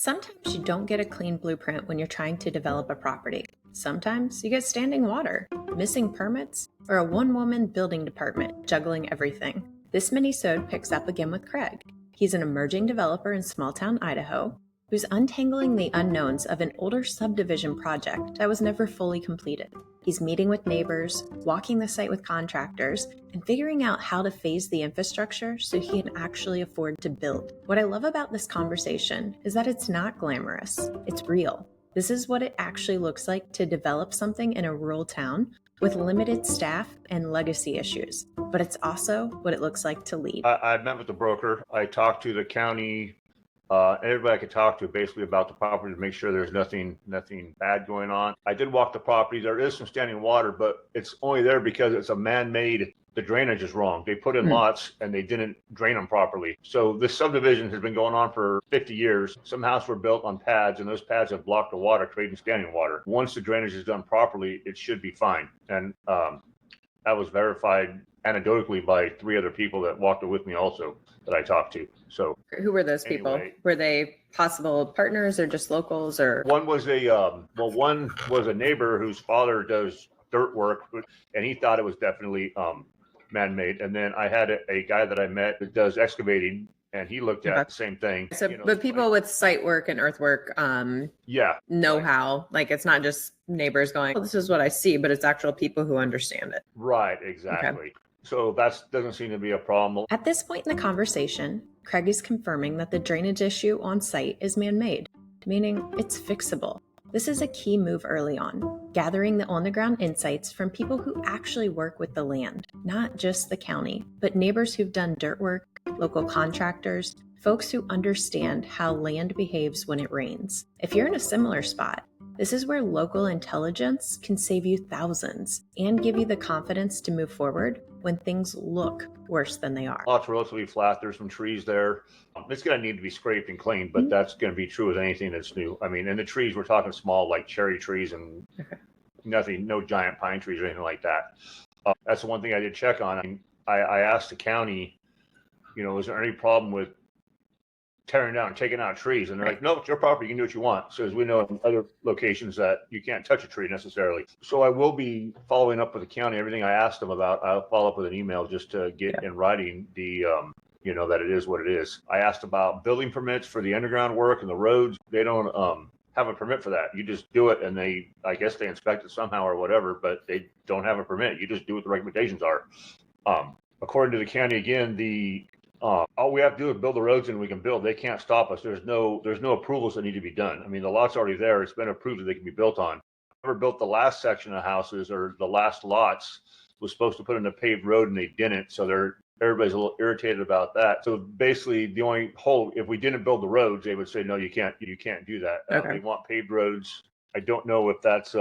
Sometimes you don't get a clean blueprint when you're trying to develop a property. Sometimes you get standing water, missing permits, or a one-woman building department juggling everything. This minisode picks up again with Craig. He's an emerging developer in small-town Idaho who's untangling the unknowns of an older subdivision project that was never fully completed. He's meeting with neighbors, walking the site with contractors, and figuring out how to phase the infrastructure so he can actually afford to build. What I love about this conversation is that it's not glamorous, it's real. This is what it actually looks like to develop something in a rural town with limited staff and legacy issues. But it's also what it looks like to lead. I met with the broker. I talked to the county, everybody I could talk to basically about the property to make sure there's nothing bad going on. I did walk the property. There is some standing water, but it's only there because it's a man-made. The drainage is wrong. They put in lots and they didn't drain them properly. So this subdivision has been going on for 50 years. Some houses were built on pads and those pads have blocked the water, creating standing water. Once the drainage is done properly, it should be fine. And that was verified anecdotally by 3 other people that walked it with me also that I talked to. So who were those people? Were they possible partners or just locals? Or one was one was a neighbor whose father does dirt work, and he thought it was definitely man-made. And then I had a guy that I met that does excavating, and he looked at the same thing. So, but people with site work and earthwork, know how. Like, it's not just neighbors going, "Oh, this is what I see," but it's actual people who understand it. Right, exactly. Okay. So that doesn't seem to be a problem. At this point in the conversation, Craig is confirming that the drainage issue on site is man-made, meaning it's fixable. This is a key move early on, gathering the on-the-ground insights from people who actually work with the land, not just the county, but neighbors who've done dirt work, local contractors, folks who understand how land behaves when it rains. If you're in a similar spot, this is where local intelligence can save you thousands and give you the confidence to move forward when things look worse than they are. Lots relatively flat. There's some trees there. It's going to need to be scraped and cleaned, but that's going to be true with anything that's new. I mean, and the trees, we're talking small, like cherry trees and nothing, no giant pine trees or anything like that. That's the one thing I did check on. I mean, I asked the county, is there any problem with tearing down and taking out trees? And they're like, no, it's your property. You can do what you want. So as we know in other locations that you can't touch a tree necessarily. So I will be following up with the county. Everything I asked them about, I'll follow up with an email just to get in writing the, that it is what it is. I asked about building permits for the underground work and the roads. They don't have a permit for that. You just do it, and I guess they inspect it somehow or whatever, but they don't have a permit. You just do what the recommendations are. According to the county, again, all we have to do is build the roads and we can build. They can't stop us. There's no approvals that need to be done. I mean, the lot's already there. It's been approved that they can be built on. Whoever built the last section of houses or the last lots was supposed to put in a paved road and they didn't. So everybody's a little irritated about that. So basically the only if we didn't build the roads, they would say, no, you can't do that. They want paved roads. I don't know if that's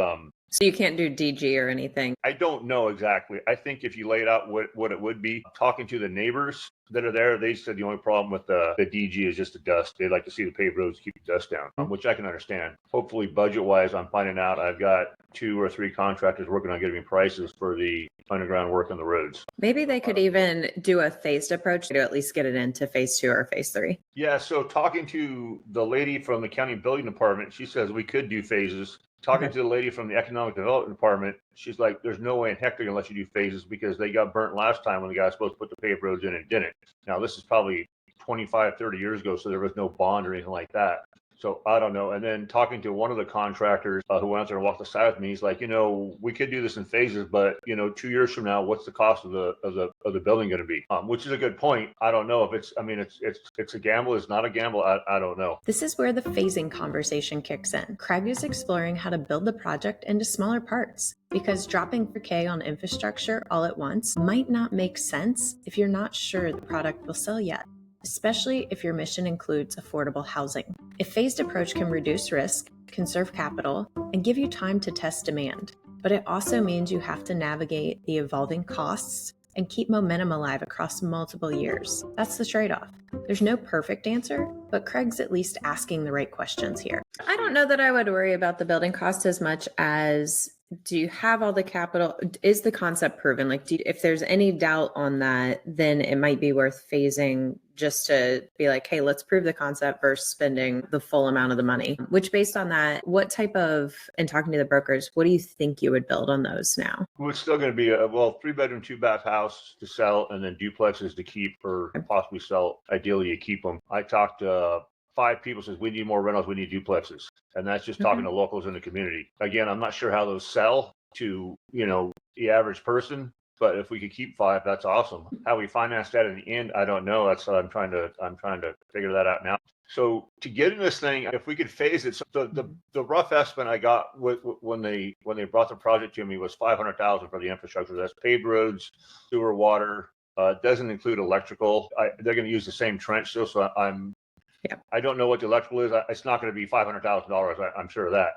so you can't do DG or anything. I don't know exactly. I think if you laid out what it would be, talking to the neighbors that are there, they said the only problem with the DG is just the dust. They'd like to see the paved roads keep the dust down, which I can understand. Hopefully, budget-wise, I'm finding out I've got 2 or 3 contractors working on getting me prices for the underground work on the roads. Maybe they could even do a phased approach to at least get it into phase 2 or phase 3. Yeah, so talking to the lady from the county building department, she says we could do phases. Talking to the lady from the economic development department, she's like, there's no way in heck they're going to let you do phases because they got burnt last time when the guy was supposed to put the paved roads in and didn't. Now, this is probably 25, 30 years ago, so there was no bond or anything like that. So I don't know. And then talking to one of the contractors who went out there and walked the side with me, he's like, we could do this in phases, but 2 years from now, what's the cost of the building going to be? Which is a good point. I don't know if it's a gamble. It's not a gamble. I don't know. This is where the phasing conversation kicks in. Craig is exploring how to build the project into smaller parts because dropping 4K on infrastructure all at once might not make sense if you're not sure the product will sell yet, especially if your mission includes affordable housing. A phased approach can reduce risk, conserve capital, and give you time to test demand. But it also means you have to navigate the evolving costs and keep momentum alive across multiple years. That's the trade-off. There's no perfect answer, but Craig's at least asking the right questions here. I don't know that I would worry about the building cost as much as, do you have all the capital? Is the concept proven? Like, if there's any doubt on that, then it might be worth phasing just to be like, hey, let's prove the concept versus spending the full amount of the money. Which based on that, what type of, and talking to the brokers, what do you think you would build on those now? Well, it's still going to be a 3-bedroom, 2-bath house to sell, and then duplexes to keep or possibly sell. Ideally, you keep them. I talked to 5 people, says we need more rentals, we need duplexes, and that's just talking to locals in the community. Again, I'm not sure how those sell to the average person, but if we could keep 5, that's awesome. How we finance that in the end, I don't know. That's what I'm trying to figure that out now. So to get in this thing, if we could phase it, so the rough estimate I got when they brought the project to me was $500,000 for the infrastructure. That's paved roads, sewer, water. It doesn't include electrical. They're going to use the same trench still, so I don't know what the electrical is. It's not going to be $500,000. I'm sure of that.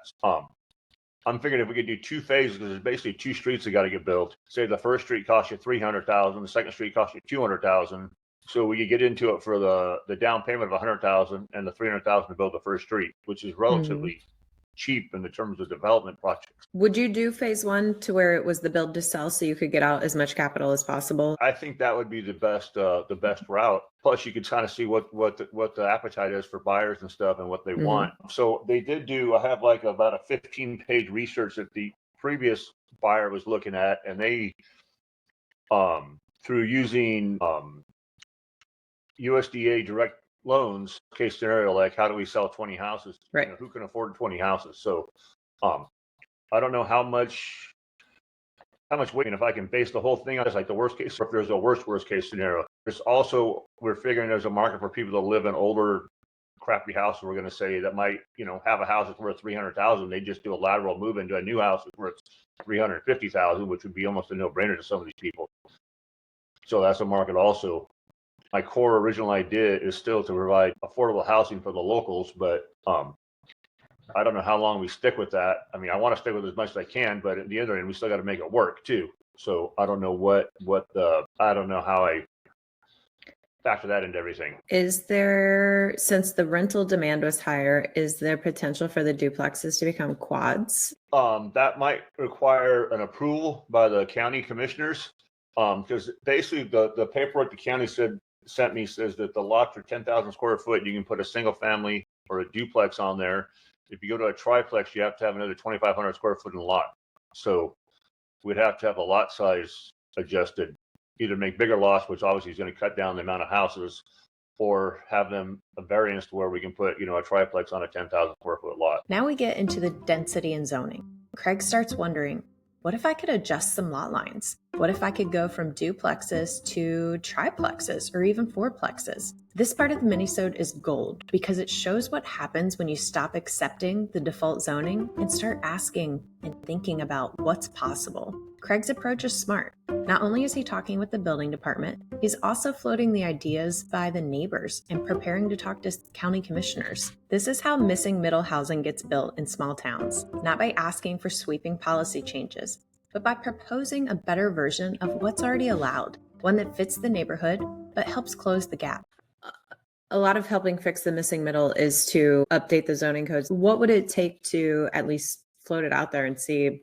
I'm figuring if we could do 2 phases, because there's basically 2 streets that got to get built. Say the first street costs you $300,000, the second street costs you $200,000. So we could get into it for the down payment of $100,000 and the $300,000 to build the first street, which is relatively cheap in the terms of development projects. Would you do phase 1 to where it was the build to sell so you could get out as much capital as possible? I think that would be the best route. Plus, you could kind of see what the appetite is for buyers and stuff and what they want. So they did do. I have like about a 15-page research that the previous buyer was looking at, and they through using USDA direct loans case scenario, like how do we sell 20 houses? Right. Who can afford 20 houses? So I don't know how much weight, and if I can base the whole thing on it's like the worst case, or if there's a worst case scenario. There's also, we're figuring there's a market for people that live in older crappy houses. We're going to say that might have a house that's worth $300,000. They just do a lateral move into a new house that's worth $350,000, which would be almost a no-brainer to some of these people. So that's a market also. My core original idea is still to provide affordable housing for the locals, but I don't know how long we stick with that. I mean, I want to stick with as much as I can, but at the other end, we still got to make it work too. So I don't know I don't know how I factor that into everything. Is there, since the rental demand was higher, is there potential for the duplexes to become quads? That might require an approval by the county commissioners, because basically the paperwork the county sent me says that the lots are 10,000 square foot. You can put a single family or a duplex on there. If you go to a triplex, you have to have another 2,500 square foot in the lot. So we'd have to have the lot size adjusted, either make bigger lots, which obviously is going to cut down the amount of houses, or have them a variance to where we can put, a triplex on a 10,000 square foot lot. Now we get into the density and zoning. Craig starts wondering, what if I could adjust some lot lines? What if I could go from duplexes to triplexes or even fourplexes? This part of the minisode is gold because it shows what happens when you stop accepting the default zoning and start asking and thinking about what's possible. Craig's approach is smart. Not only is he talking with the building department, he's also floating the ideas by the neighbors and preparing to talk to county commissioners. This is how missing middle housing gets built in small towns, not by asking for sweeping policy changes, but by proposing a better version of what's already allowed, one that fits the neighborhood but helps close the gap. A lot of helping fix the missing middle is to update the zoning codes. What would it take to at least float it out there and see,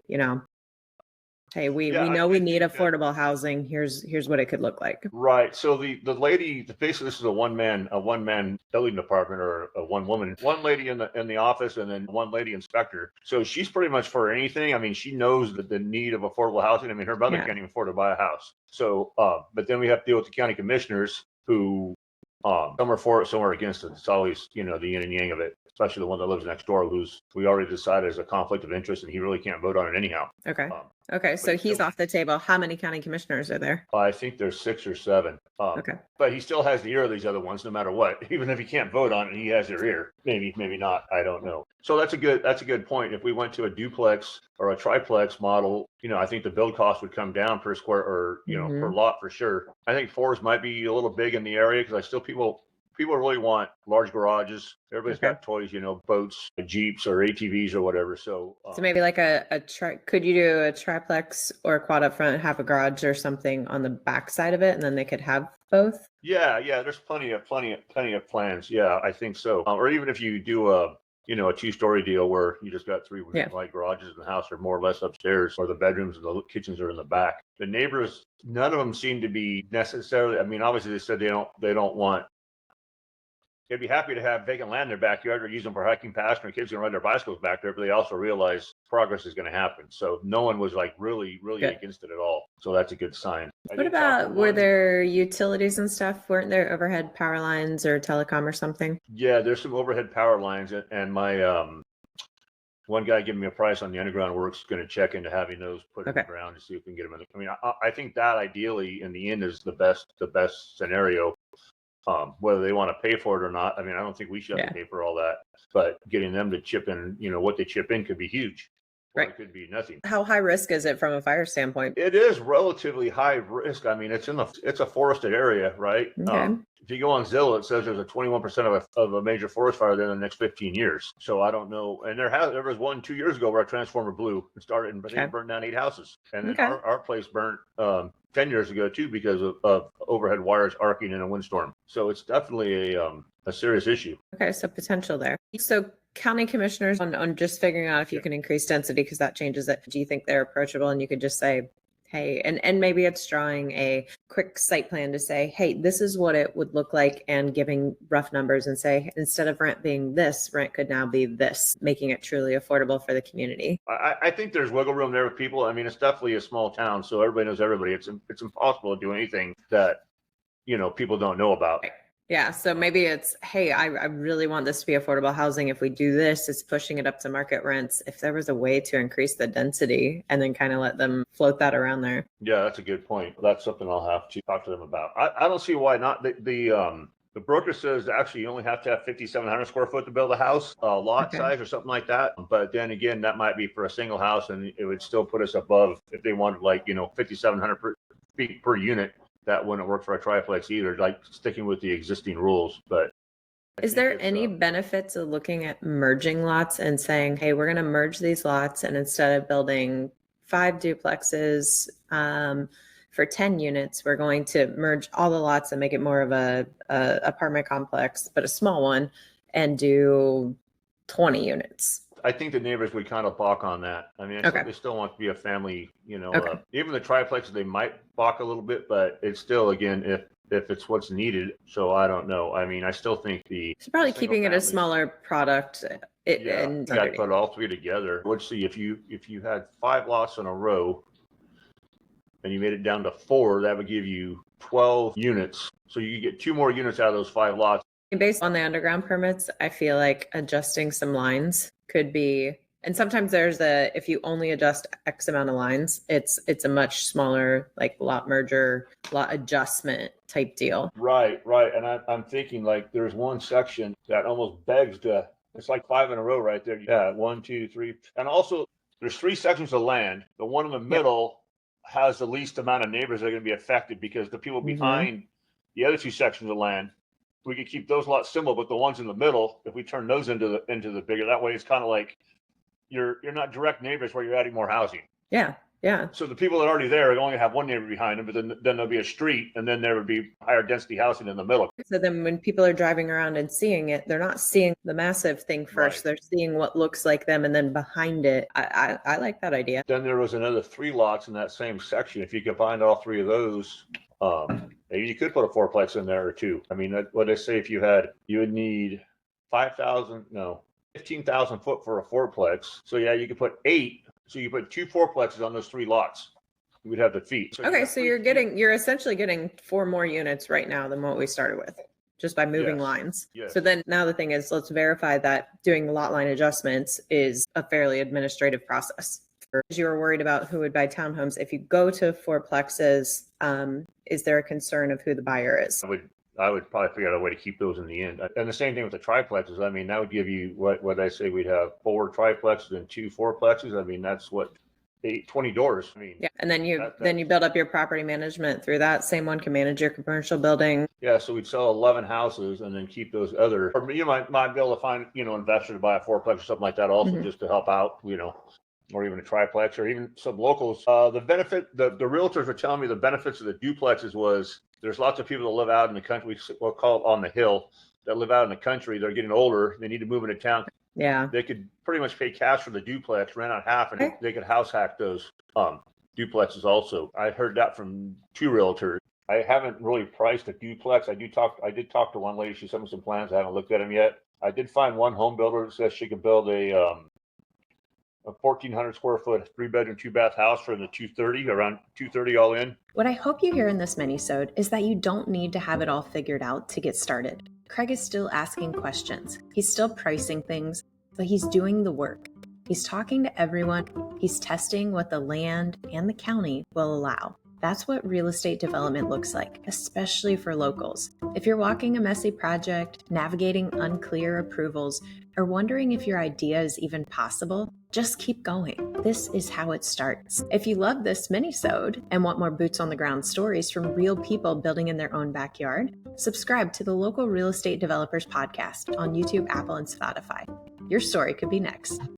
hey, we know we need affordable housing. Here's what it could look like. Right. So the lady, basically this is a one man building department, or a one lady in the office, and then one lady inspector. So she's pretty much for anything. I mean, she knows the need of affordable housing. I mean, her brother can't even afford to buy a house. So, but then we have to deal with the county commissioners who, some are for it, some are against it. It's always, the yin and yang of it, especially the one that lives next door, we already decided is a conflict of interest, and he really can't vote on it anyhow. Okay. So he's off the table. How many county commissioners are there? I think there's 6 or 7. Okay. But he still has the ear of these other ones, no matter what. Even if he can't vote on it, he has their ear. Maybe not. I don't know. So that's a good point. If we went to a duplex or a triplex model, I think the build cost would come down per square or per lot for sure. I think 4s might be a little big in the area because people really want large garages. Everybody's got toys, boats, Jeeps or ATVs or whatever. So maybe like could you do a triplex or a quad up front, have a garage or something on the back side of it, and then they could have both? Yeah. There's plenty of plans. Yeah, I think so. Or even if you do a 2-story deal where you just got 3 light garages in the house, or more or less upstairs, or the bedrooms and the kitchens are in the back. The neighbors, none of them seem to be necessarily. I mean, obviously they said they don't want they'd be happy to have vacant land in their backyard or use them for hiking paths, and their kids can ride their bicycles back there, but they also realize progress is going to happen. So no one was like really Good. against it at all. So that's a good sign. What about, were there utilities and stuff? Weren't there overhead power lines or telecom or something? Yeah, there's some overhead power lines, and my one guy giving me a price on the underground work's going to check into having those put in the ground to see if we can get them in. I mean, I think that ideally in the end is the best scenario. Whether they want to pay for it or not, I mean, I don't think we should have to pay for all that, but getting them to chip in, what they chip in could be huge. Right. It could be nothing. How high risk is it from a fire standpoint? It is relatively high risk. I mean, it's a forested area, right? Okay. If you go on Zillow, it says there's a 21% of a major forest fire there in the next 15 years. So I don't know. And there was one 2 years ago where a transformer blew and started and they burned down 8 houses. And then our place burnt 10 years ago too because of overhead wires arcing in a windstorm. So it's definitely a serious issue. Okay, so potential there. So county commissioners on just figuring out if you can increase density, because that changes it. Do you think they're approachable and you could just say, hey, and maybe it's drawing a quick site plan to say, hey, this is what it would look like, and giving rough numbers and say, instead of rent being this, rent could now be this, making it truly affordable for the community. I think there's wiggle room there with people. I mean, it's definitely a small town, so everybody knows everybody. It's impossible to do anything that, people don't know about. Right. Yeah. So maybe it's, hey, I really want this to be affordable housing. If we do this, it's pushing it up to market rents. If there was a way to increase the density and then kind of let them float that around there. Yeah, that's a good point. That's something I'll have to talk to them about. I don't see why not. The broker says actually you only have to have 5,700 square foot to build a house, lot size or something like that. But then again, that might be for a single house, and it would still put us above if they wanted 5,700 feet per unit. That wouldn't work for a triplex either, like sticking with the existing rules. But is there any benefit to looking at merging lots and saying, hey, we're going to merge these lots, and instead of building 5 duplexes for 10 units, we're going to merge all the lots and make it more of a apartment complex, but a small one, and do 20 units? I think the neighbors would kind of balk on that. I mean, they still want to be a family, even the triplexes, they might balk a little bit, but it's still, again, if it's what's needed. So I don't know. I mean, I still think probably keeping it a smaller product. You got to put all 3 together. Let's see, if you had 5 lots in a row and you made it down to 4, that would give you 12 units. So you could get 2 more units out of those 5 lots. Based on the underground permits, I feel like adjusting some lines could be, and sometimes if you only adjust X amount of lines, it's a much smaller, lot merger, lot adjustment type deal. Right. And I'm thinking there's one section that almost begs to, it's 5 in a row right there. Yeah, 1, 2, 3. And also there's 3 sections of land. The one in the middle has the least amount of neighbors that are going to be affected, because the people behind the other 2 sections of land, we could keep those lots simple, but the ones in the middle, if we turn those into the bigger, that way it's kind of like you're not direct neighbors where you're adding more housing. Yeah. So the people that are already there are only have one neighbor behind them, but then there'll be a street, and then there would be higher density housing in the middle. So then when people are driving around and seeing it, they're not seeing the massive thing first. Right. They're seeing what looks like them, and then behind it, I like that idea. Then there was another 3 lots in that same section. If you combined all 3 of those, maybe you could put a fourplex in there or 2. I mean, what I say, you would need 15,000 foot for a fourplex. So yeah, you could put 8. So you put 2 fourplexes on those 3 lots. You would have the feet. So so you're essentially getting 4 more units right now than what we started with, just by moving lines. Yes. So then now the thing is, let's verify that doing lot line adjustments is a fairly administrative process. You were worried about who would buy townhomes. If you go to fourplexes, is there a concern of who the buyer is? I would probably figure out a way to keep those in the end. And the same thing with the triplexes. I mean, that would give you what I say, we'd have 4 triplexes and 2 fourplexes. I mean, that's 20 doors. I mean, and then you build up your property management through that. Same one can manage your commercial building. Yeah, so we'd sell 11 houses and then keep those other. Or you might be able to find investor to buy a fourplex or something like that also, just to help out. Or even a triplex, or even some locals. The benefit, the realtors were telling me the benefits of the duplexes was there's lots of people that live out in the country, we'll call it on the hill, that live out in the country. They're getting older. They need to move into town. Yeah. They could pretty much pay cash for the duplex, rent out half, and they could house hack those duplexes also. I heard that from 2 realtors. I haven't really priced a duplex. I did talk to one lady. She sent me some plans. I haven't looked at them yet. I did find one home builder that says she can build a 1,400 square foot 3-bedroom, 2-bath house for the 230, around 230 all in. What I hope you hear in this minisode is that you don't need to have it all figured out to get started. Craig is still asking questions. He's still pricing things, but he's doing the work. He's talking to everyone. He's testing what the land and the county will allow. That's what real estate development looks like, especially for locals. If you're walking a messy project, navigating unclear approvals, or wondering if your idea is even possible, just keep going. This is how it starts. If you love this minisode and want more boots on the ground stories from real people building in their own backyard, subscribe to the Local Real Estate Developers Podcast on YouTube, Apple, and Spotify. Your story could be next.